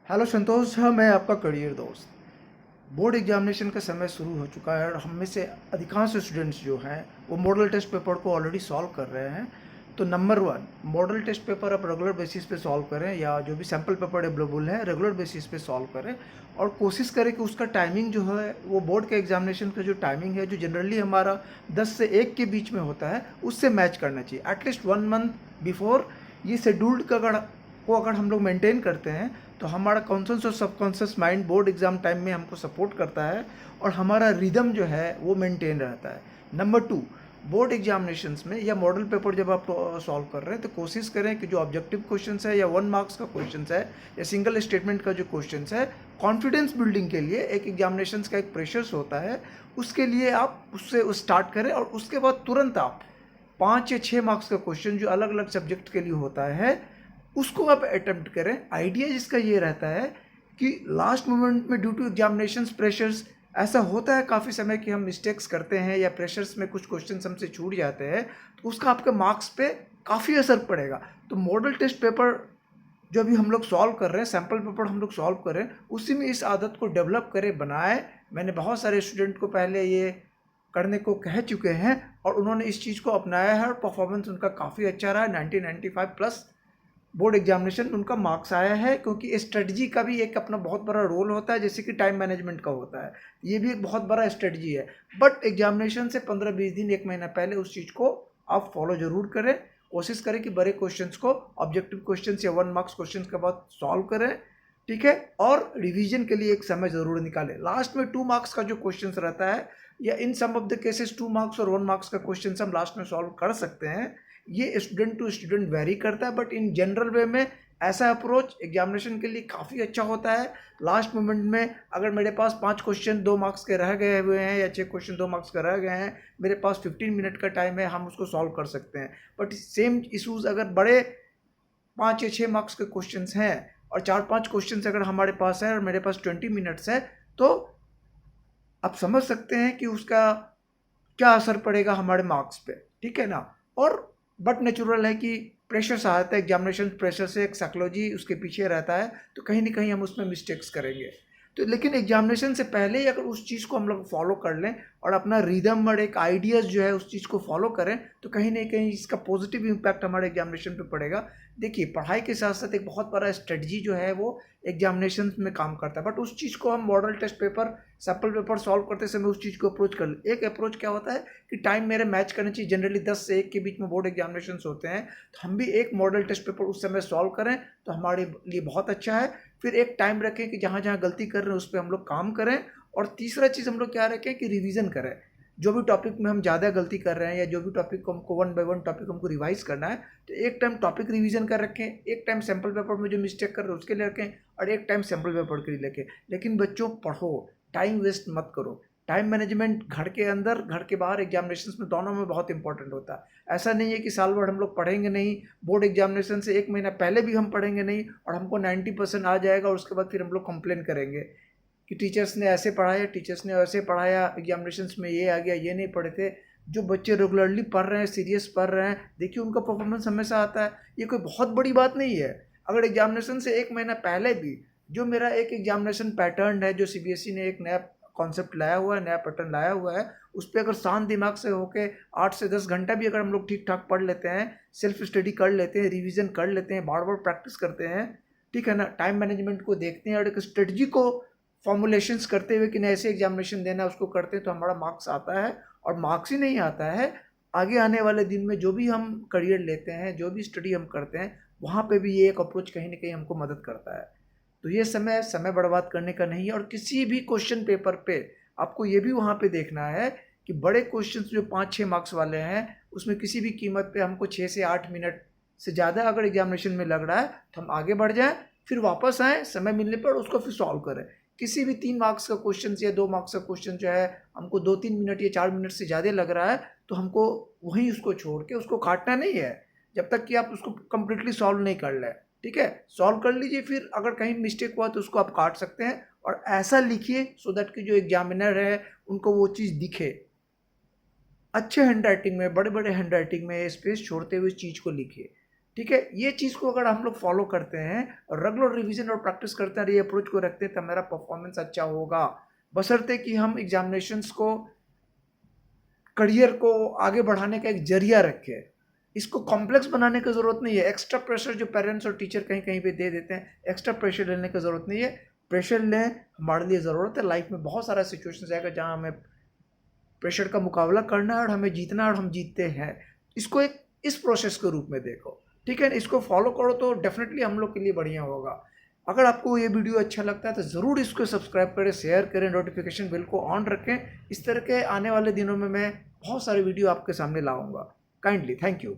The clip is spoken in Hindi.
हेलो संतोष, हाँ मैं आपका करियर दोस्त। बोर्ड एग्जामिनेशन का समय शुरू हो चुका है और हम में से अधिकांश स्टूडेंट्स जो हैं वो मॉडल टेस्ट पेपर को ऑलरेडी सॉल्व कर रहे हैं। तो number one, model test paper आप रेगुलर बेसिस पे सॉल्व करें या जो भी सैम्पल पेपर अवेलेबल है रेगुलर बेसिस पे सॉल्व करें और कोशिश करें कि उसका टाइमिंग जो है वो बोर्ड के एग्जामिनेशन का जो टाइमिंग है जो जनरली हमारा 10 से 1 के बीच में होता है उससे मैच करना चाहिए। एटलीस्ट 1 मंथ बिफोर ये शेड्यूल्ड का अगर हम लोग मेंटेन करते हैं तो हमारा कॉन्शियस और subconscious mind board exam time में हमको सपोर्ट करता है और हमारा रिदम जो है वो मेंटेन रहता है। नंबर टू, बोर्ड एग्जामिनेशंस में या मॉडल पेपर जब आप सॉल्व कर रहे हैं तो कोशिश करें कि जो ऑब्जेक्टिव क्वेश्चंस है या 1 मार्क्स का क्वेश्चंस है या सिंगल स्टेटमेंट का जो क्वेश्चंस है, कॉन्फिडेंस बिल्डिंग के लिए एक एग्जामिनेशंस का एक प्रेशर्स होता है, उसके लिए आप उससे स्टार्ट करें और उसके बाद तुरंत आप 5 या 6 मार्क्स का क्वेश्चन जो अलग अलग सब्जेक्ट के लिए होता है उसको आप अटेम्प्ट करें। आइडिया जिसका ये रहता है कि लास्ट मोमेंट में ड्यू टू एग्जामिनेशंस प्रेशर्स ऐसा होता है काफ़ी समय कि हम मिस्टेक्स करते हैं या प्रेशर्स में कुछ क्वेश्चन हमसे छूट जाते हैं तो उसका आपके मार्क्स पे काफ़ी असर पड़ेगा। तो मॉडल टेस्ट पेपर जो अभी हम लोग सॉल्व कर रहे हैं, सैम्पल पेपर हम लोग सॉल्व कर रहे हैं, उसी में इस आदत को डेवलप करें, बनाएं। मैंने बहुत सारे स्टूडेंट को पहले ये करने को कह चुके हैं और उन्होंने इस चीज़ को अपनाया है और परफॉर्मेंस उनका काफ़ी अच्छा रहा है। 1995 प्लस बोर्ड एग्जामिनेशन उनका मार्क्स आया है, क्योंकि स्ट्रेटजी का भी एक अपना बहुत बड़ा रोल होता है जैसे कि टाइम मैनेजमेंट का होता है। ये भी एक बहुत बड़ा स्ट्रेटजी है, बट एग्जामिनेशन से 15-20 दिन 1 महीना पहले उस चीज़ को आप फॉलो जरूर करें। कोशिश करें कि बड़े क्वेश्चंस को ऑब्जेक्टिव क्वेश्चंस या 1 मार्क्स क्वेश्चन के बाद सॉल्व करें, ठीक है। और रिवीजन के लिए एक समय जरूर निकालें। लास्ट में 2 मार्क्स का जो क्वेश्चन रहता है या इन सम ऑफ द केसेस 2 मार्क्स और 1 मार्क्स का क्वेश्चन हम लास्ट में सॉल्व कर सकते हैं। ये स्टूडेंट टू स्टूडेंट वेरी करता है, बट इन जनरल वे में ऐसा अप्रोच एग्जामिनेशन के लिए काफ़ी अच्छा होता है। लास्ट मोमेंट में अगर मेरे पास 5 क्वेश्चन 2 मार्क्स के रह गए हुए हैं या 6 क्वेश्चन 2 मार्क्स के रह गए हैं, मेरे पास 15 मिनट का टाइम है, हम उसको सॉल्व कर सकते हैं। बट सेम इशूज़ अगर बड़े 5 या 6 मार्क्स के क्वेश्चन हैं और 4-5 क्वेश्चन अगर हमारे पास है और मेरे पास 20 मिनट्स है, तो आप समझ सकते हैं कि उसका क्या असर पड़ेगा हमारे मार्क्स पे, ठीक है ना। और बट नेचुरल है कि प्रेशर से आता है, एग्जामिनेशन प्रेशर से एक साइकोलॉजी उसके पीछे रहता है, तो कहीं ना कहीं हम उसमें मिस्टेक्स करेंगे। तो लेकिन एग्जामिनेशन से पहले ही अगर उस चीज़ को हम लोग फॉलो कर लें और अपना रिदम और एक आइडियाज़ जो है उस चीज़ को फॉलो करें, तो कहीं ना कहीं इसका पॉजिटिव इम्पैक्ट हमारे एग्जामिनेशन पे पड़ेगा। देखिए, पढ़ाई के साथ साथ एक बहुत बड़ा स्ट्रेटजी जो है वो एग्जामिनेशन में काम करता है, बट उस चीज़ को हम model test paper sample paper solve करते समय उस चीज़ को अप्रोच कर ले। एक अप्रोच क्या होता है कि टाइम मेरे मैच करना चाहिए। जनरली 10 से 1 के बीच में बोर्ड एग्जामिनेशन होते हैं, तो हम भी एक मॉडल टेस्ट पेपर उस समय सॉल्व करें तो हमारे लिए बहुत अच्छा है। फिर एक टाइम रखें कि जहाँ जहाँ गलती कर रहे हैं उस पर हम लोग काम करें। और तीसरा चीज़ हम लोग क्या रखें कि रिवीजन करें। जो भी टॉपिक में हम ज़्यादा गलती कर रहे हैं या जो भी टॉपिक को हमको 1 बाय 1 टॉपिक हमको रिवाइज करना है, तो एक टाइम टॉपिक रिवीजन कर रखें, एक टाइम सैम्पल पेपर में जो मिस्टेक कर रहे हैं उसके लिए रखें और एक टाइम सैम्पल पेपर के लिए रखें। लेकिन बच्चों पढ़ो, टाइम वेस्ट मत करो। टाइम मैनेजमेंट घर के अंदर घर के बाहर एग्जामिनेशन में दोनों में बहुत इंपॉर्टेंट होता है। ऐसा नहीं है कि साल भर हम लोग पढ़ेंगे नहीं, बोर्ड एग्जामिनेशन से 1 महीना पहले भी हम पढ़ेंगे नहीं और हमको 90% आ जाएगा और उसके बाद फिर हम लोग कंप्लेन करेंगे कि टीचर्स ने ऐसे पढ़ाया, टीचर्स ने वैसे पढ़ाया, एग्जामिनेशंस में ये आ गया, ये नहीं पढ़े थे। जो बच्चे रेगुलरली पढ़ रहे हैं, सीरियस पढ़ रहे हैं, देखिए उनका परफॉर्मेंस हमेशा आता है। ये कोई बहुत बड़ी बात नहीं है। अगर एग्जामिनेशन से 1 महीना पहले भी जो मेरा एक एग्जामिनेशन पैटर्न है, जो सीबीएसई ने एक नया कॉन्सेप्ट लाया हुआ है, नया पैटर्न लाया हुआ है, उस पर अगर शांत दिमाग से होके 8 से 10 घंटा भी अगर हम लोग ठीक ठाक पढ़ लेते हैं, सेल्फ स्टडी कर लेते हैं, रिविजन कर लेते हैं, बार बार प्रैक्टिस करते हैं, ठीक है ना, टाइम मैनेजमेंट को देखते हैं और एक स्ट्रेटजी को फॉर्मुलेशंस करते हुए कि नहीं ऐसे एग्जामिनेशन देना है, उसको करते हैं तो हमारा मार्क्स आता है। और मार्क्स ही नहीं आता है, आगे आने वाले दिन में जो भी हम करियर लेते हैं, जो भी स्टडी हम करते हैं, वहाँ पे भी ये एक अप्रोच कहीं ना कहीं हमको मदद करता है। तो ये समय बर्बाद करने का नहीं है। और किसी भी क्वेश्चन पेपर पे आपको ये भी वहाँ पे देखना है कि बड़े क्वेश्चन जो 5-6 मार्क्स वाले हैं उसमें किसी भी कीमत पे हमको 6 से 8 मिनट से ज़्यादा अगर एग्जामिनेशन में लग रहा है तो हम आगे बढ़ जाएं, फिर वापस आएँ समय मिलने पर उसको फिर सॉल्व करें। किसी भी 3 मार्क्स का क्वेश्चन या 2 मार्क्स का क्वेश्चन जो है हमको 2-3 मिनट या 4 मिनट से ज़्यादा लग रहा है तो हमको वहीं उसको छोड़ के उसको काटना नहीं है जब तक कि आप उसको कम्प्लीटली सॉल्व नहीं कर लें, ठीक है। सॉल्व कर लीजिए, फिर अगर कहीं मिस्टेक हुआ तो उसको आप काट सकते हैं और ऐसा लिखिए सो दैट कि जो एग्जामिनर है उनको वो चीज़ दिखे। अच्छे हैंड राइटिंग में, बड़े बड़े हैंड राइटिंग में स्पेस छोड़ते हुए इस चीज़ को लिखिए। ठीक है, ये चीज़ को अगर हम लोग फॉलो करते हैं और रेगुलर रिवीजन और प्रैक्टिस करते हैं, ये अप्रोच को रखते हैं, तब मेरा परफॉर्मेंस अच्छा होगा। बशर्ते कि हम एग्जामिनेशंस को, करियर को आगे बढ़ाने का एक जरिया रखें। इसको कॉम्प्लेक्स बनाने की ज़रूरत नहीं है। एक्स्ट्रा प्रेशर जो पेरेंट्स और टीचर कहीं कहीं पे दे देते हैं, एक्स्ट्रा प्रेशर लेने की ज़रूरत नहीं है। प्रेशर लें, हमारे लिए ज़रूरत है। लाइफ में बहुत सारा सिचुएशन आएगा जहाँ हमें प्रेशर का मुकाबला करना है और हमें जीतना है, और हम जीतते हैं। इसको एक इस प्रोसेस के रूप में देखो, ठीक है। इसको फॉलो करो तो डेफिनेटली हम लोग के लिए बढ़िया होगा। अगर आपको ये वीडियो अच्छा लगता है तो ज़रूर इसको सब्सक्राइब करें, शेयर करें, नोटिफिकेशन बिल को ऑन रखें। इस तरह के आने वाले दिनों में मैं बहुत सारे वीडियो आपके सामने लाऊंगा। Kindly thank you.